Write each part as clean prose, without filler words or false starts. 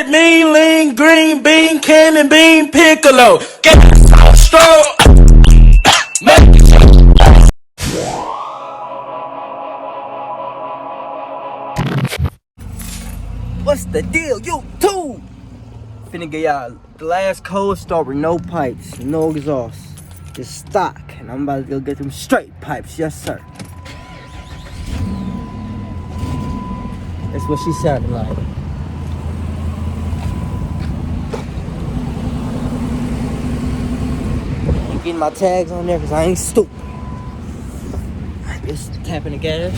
red mean, lean, green bean, cannon bean, piccolo. Get so strong. What's the deal, you too? Finna get y'all the last cold start with no pipes, no exhaust, just stock, and I'm about to go get them straight pipes, yes sir. That's what she sounded like. I'm getting my tags on there because I ain't stupid. Just tapping the gas.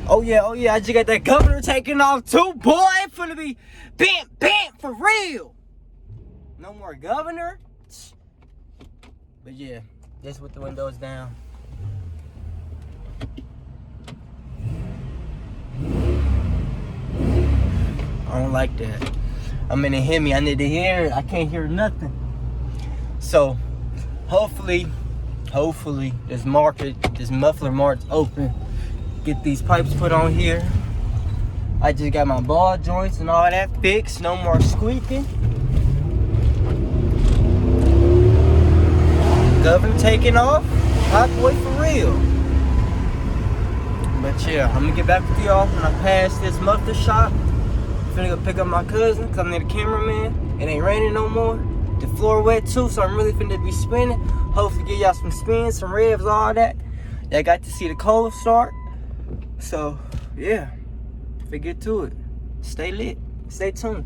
Oh yeah, I just got that governor taking off too, boy. It's finna be bam, for real. No more governor. But yeah, just with the windows down. I don't like that. I'm in a Hemi, I need to hear it. I can't hear nothing. So, hopefully, this muffler mark's open. Get these pipes put on here. I just got my ball joints and all that fixed. No more squeaking. Governor taking off. Hot boy for real. But yeah, I'm gonna get back with y'all when I pass this muffler shop. I'm finna go pick up my cousin because I'm the cameraman. It ain't raining no more. The floor wet too, so I'm really finna be spinning. Hopefully get y'all some spins, some revs, all that. Y'all got to see the cold start. So, yeah, if I get to it, stay lit, stay tuned.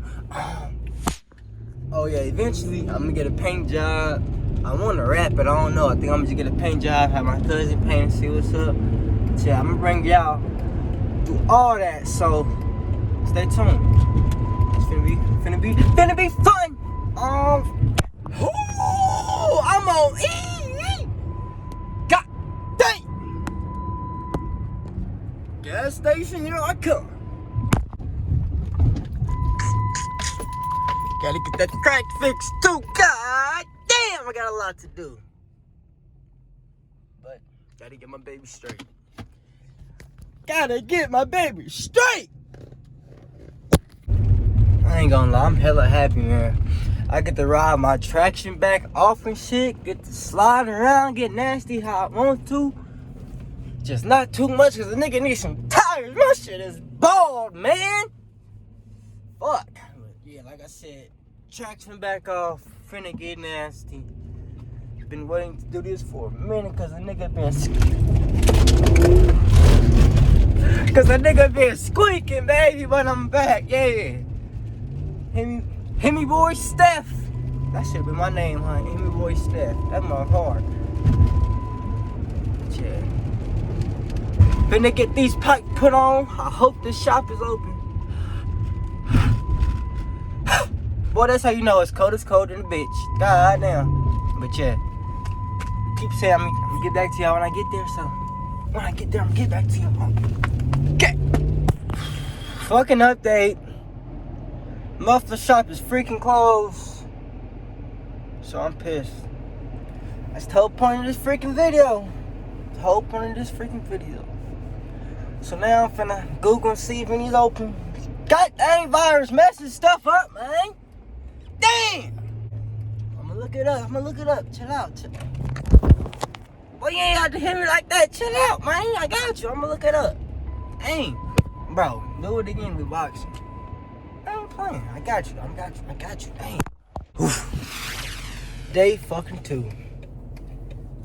Oh yeah, eventually I'm gonna get a paint job. I wanna wrap it, I don't know. I think I'm gonna just get a paint job, have my cousin paint and see what's up. But yeah, I'm gonna bring y'all through all that, so stay tuned. It's finna be fun. I'm on E. God dang. Gas station, you know I come. Gotta get that crack fixed too. God damn, I got a lot to do. But gotta get my baby straight. Gotta get my baby straight. I ain't gonna lie, I'm hella happy, man. I get to ride my traction back off and shit. Get to slide around, get nasty how I want to. Just not too much, cause the nigga needs some tires. My shit is bald, man. Fuck. But yeah, like I said, traction back off, finna get nasty. Been waiting to do this for a minute, cause the nigga been squeaking, baby, but I'm back, yeah. Hemi boy Steph. That should be my name, huh? Hemi boy Steph. That's my heart. Yeah. Finna get these pipes put on. I hope the shop is open. Boy, that's how you know it's cold. It's cold in the bitch. God damn. But yeah. Keep saying I'm gonna get back to y'all when I get there, so when I get there, I'm gonna get back to y'all. Okay. Fucking update. Muffler shop is freaking closed. So I'm pissed. That's the whole point of this freaking video. The whole point of this freaking video. So now I'm finna Google and see if any's open. God dang, virus messing stuff up, man. Damn. I'ma look it up. Chill out. Boy, you ain't have to hit me like that. Chill out, man. I got you. I'ma look it up. Dang. Bro, do it again with boxing. I ain't playing. I got you. Dang. Oof. Day fucking 2.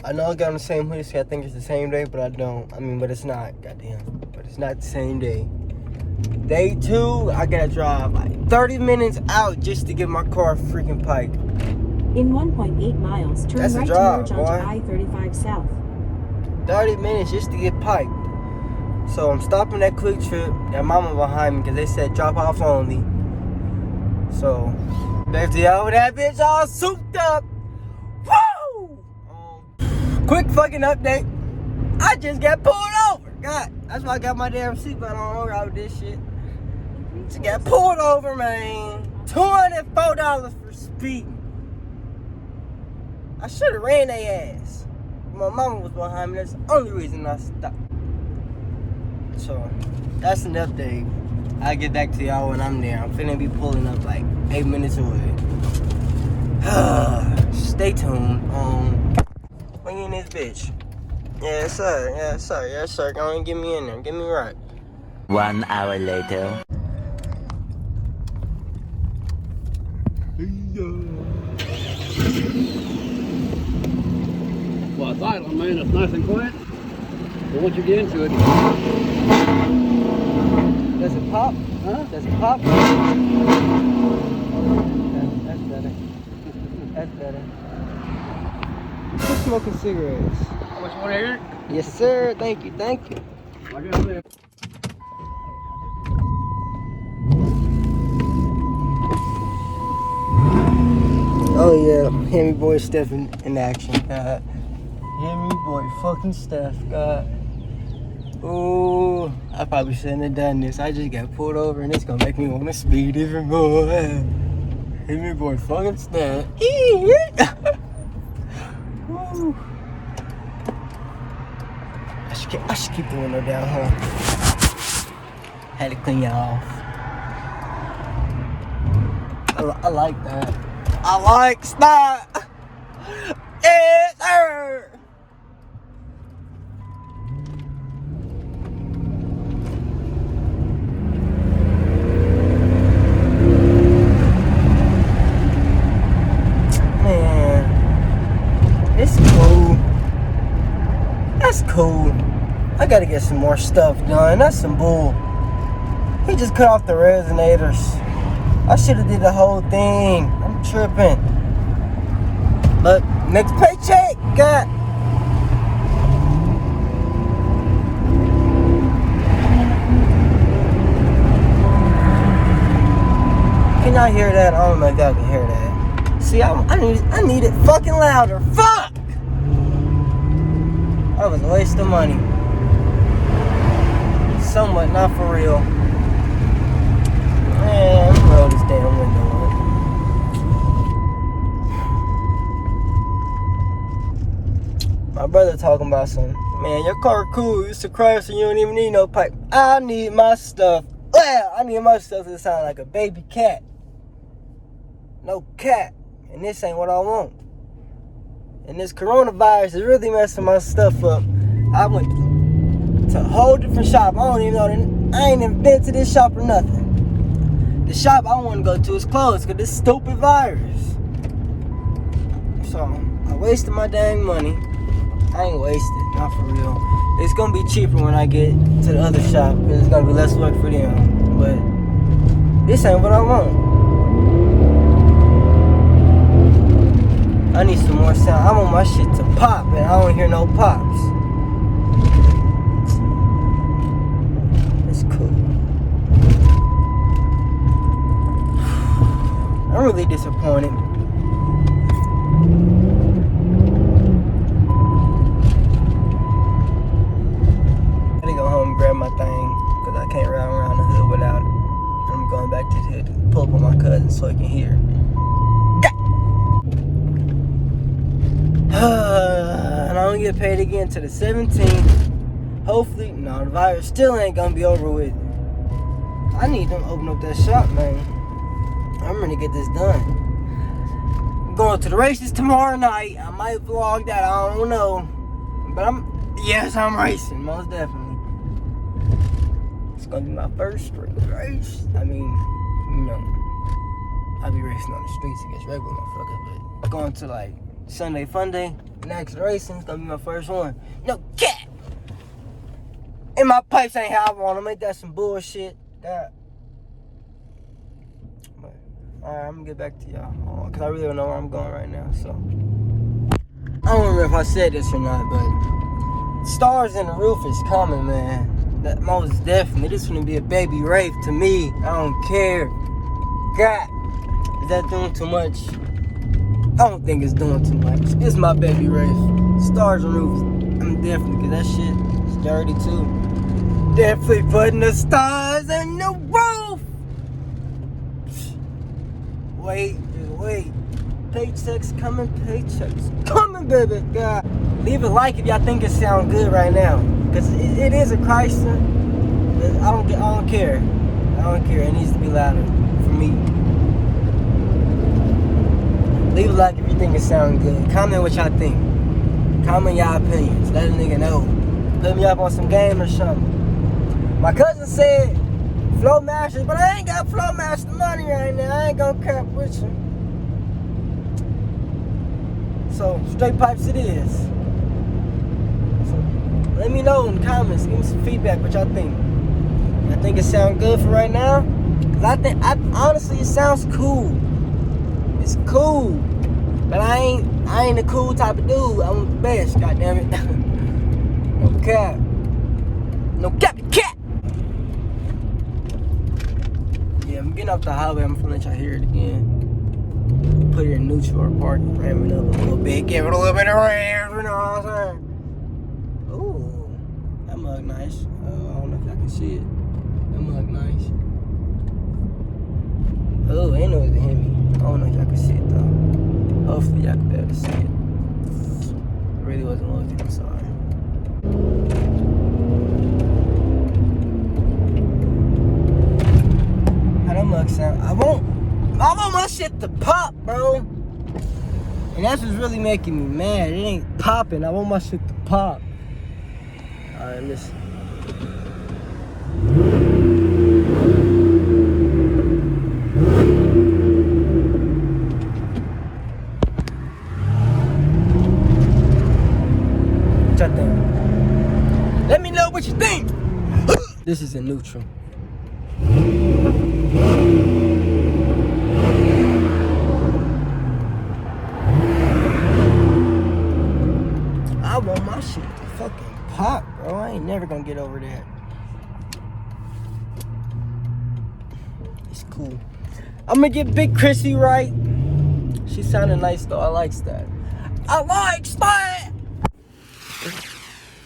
I know I got on the same hoodie, so I think it's the same day, but I don't. But it's not. Goddamn. But it's not the same day. Day 2, I gotta drive like 30 minutes out just to get my car a freaking pipe. In 1.8 miles, turn That's right a drive, to merge onto I-35 South. 30 minutes just to get pipe. So I'm stopping at Quick Trip. Got mama behind me because they said drop off only. So, back to y'all with that bitch all souped up. Woo! Quick fucking update. I just got pulled over. God, that's why I got my damn seatbelt on out with this shit. Just got pulled over, man. $204 for speeding. I should have ran their ass. My mama was behind me. That's the only reason I stopped. So, that's an update. I'll get back to y'all when I'm there. I'm finna be pulling up like 8 minutes away. Stay tuned. We in this bitch. Yes, sir. Yes, sir. Yes, sir. Go ahead and get me in there. Get me right. 1 hour later. Well, it's idle, man. It's nice and quiet. But once you get into it, Does it pop? huh? Does it pop? That's better. That's better. Who's smoking cigarettes? How much more here? Yes, sir. Thank you. Thank you. I got it. Oh yeah, Hemi boy Steph in action. Hemi boy fucking Steph. God. Ooh, I probably shouldn't have done this. I just got pulled over and it's gonna make me want to speed even more. Hemi boy fucking Steph. Ooh. I should keep the window down, huh? Had to clean y'all off. I like that. I like that. Yes, sir. Man, it's cool. That's cool. I gotta get some more stuff done. That's some bull. He just cut off the resonators. I should have did the whole thing. I'm tripping. Look, next paycheck, God. Can y'all hear that? I don't know if y'all can hear that. See, I need it fucking louder. Fuck! That was a waste of money. Somewhat, not for real. Man, I'm gonna roll this damn window up. My brother talking about some, man, your car cool, it's a Chrysler, you don't even need no pipe. I need my stuff. Well, I need my stuff to sound like a baby cat. No cat. And this ain't what I want. And this coronavirus is really messing my stuff up. I went to a whole different shop. I don't even know, I ain't even been to this shop or nothing. The shop I want to go to is closed because this stupid virus. So, I wasted my dang money. I ain't wasted, not for real. It's going to be cheaper when I get to the other shop because it's going to be less work for them. But this ain't what I want. I need some more sound. I want my shit to pop and I don't hear no pops. It's cool. I'm really disappointed. I gotta go home and grab my thing because I can't ride around the hood without it. I'm going back to the hood to pull up on my cousin so he can hear. And I don't get paid again till the 17th. Hopefully, no, the virus still ain't gonna be over with. I need them to open up that shop, man. I'm gonna get this done. I'm going to the races tomorrow night. I might vlog that, I don't know. But I'm racing, most definitely. It's gonna be my first street race. I mean, you know, I'll be racing on the streets against regular motherfuckers, but going to like Sunday Fun Day, next racing, it's gonna be my first one. No cat! And my pipes ain't how I want them, ain't that some bullshit? That. But, alright, I'm gonna get back to y'all, cause I really don't know where I'm going right now, so. I don't remember if I said this or not, but Stars in the Roof is coming, man. That most definitely, this is gonna be a baby rave to me. I don't care. God, is that doing too much? I don't think it's doing too much. It's my baby race. Stars and roofs. I'm definitely, cause that shit is dirty too. Definitely putting the stars in the roof. Wait, just wait. Paychecks coming, baby. God. Leave a like if y'all think it sounds good right now. Cause it is a Chrysler. I don't care. I don't care. It needs to be louder for me. Leave a like if you think it sounds good. Comment what y'all think. Comment y'all opinions. Let a nigga know. Put me up on some game or something. My cousin said Flow Masters, but I ain't got Flow Master money right now. I ain't gonna cap with you. So straight pipes it is. So let me know in the comments. Give me some feedback what y'all think. I think it sound good for right now. Cause honestly it sounds cool. It's cool. But I ain't the cool type of dude. I'm the best, goddammit. No cap. No cap the cat. Yeah, I'm getting off the highway. I'm finna let y'all hear it again. Put it in neutral or park, ram it up a little bit, give it a little bit of ram, you know what I'm saying? Ooh, that mug nice. I don't know if y'all can see it. That mug nice. Oh, ain't no it's a Hemi. I don't know if y'all can see it though. Hopefully y'all can be able to see it. I really wasn't looking, I'm sorry. How that mug sound? I want my shit to pop, bro. And that's what's really making me mad. It ain't popping. I want my shit to pop. Alright, listen. What y'all think? Let me know what you think. This is in neutral. I want my shit to fucking pop, bro. I ain't never gonna get over that. It's cool. I'm gonna get Big Chrissy right. She sounded nice though. I likes that. I likes that.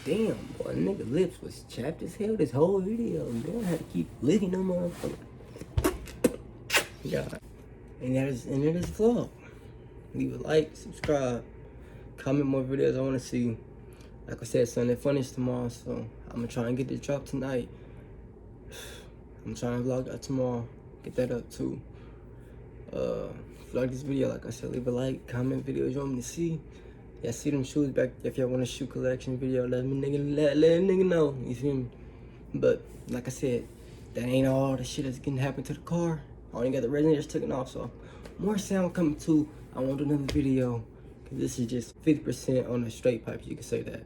Damn, boy, nigga lips was chapped as hell this whole video. Man, I had to keep licking them motherfuckers. Yeah. And that is the vlog. Leave a like, subscribe, comment more videos I wanna see. Like I said, Sunday Funnies tomorrow, so I'm gonna try and get this drop tonight. I'm trying to vlog that tomorrow. Get that up too. If you like this video, like I said, leave a like, comment videos you want me to see. Yeah, see them shoes back. If y'all want a shoe collection video, let a nigga know. You feel me? But like I said, that ain't all the shit that's gonna happen to the car. I only got the resonators taken off, so more sound coming too. I want to do another video. Cause this is just 50% on the straight pipes, you can say that.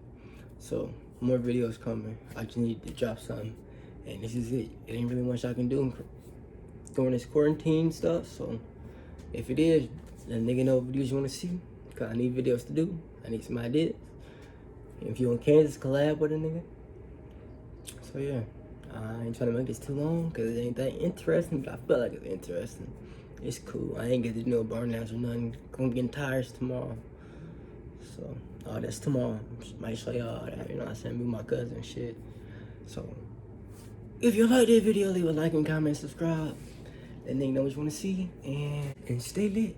So more videos coming. I just need to drop something, and this is it. It ain't really much I can do during this quarantine stuff. So if it is, let a nigga know what videos you want to see. Cause I need videos to do. I need some ideas. And if you in Kansas, collab with a nigga. So yeah, I ain't trying to make this too long because it ain't that interesting, but I feel like it's interesting. It's cool. I ain't get to do no burn downs or nothing. Gonna get tires tomorrow. So, that's tomorrow. Might show y'all that, you know what I'm saying? Meet my cousin and shit. So, if you like this video, leave a like and comment, subscribe. Let nigga know what you want to see. And stay lit.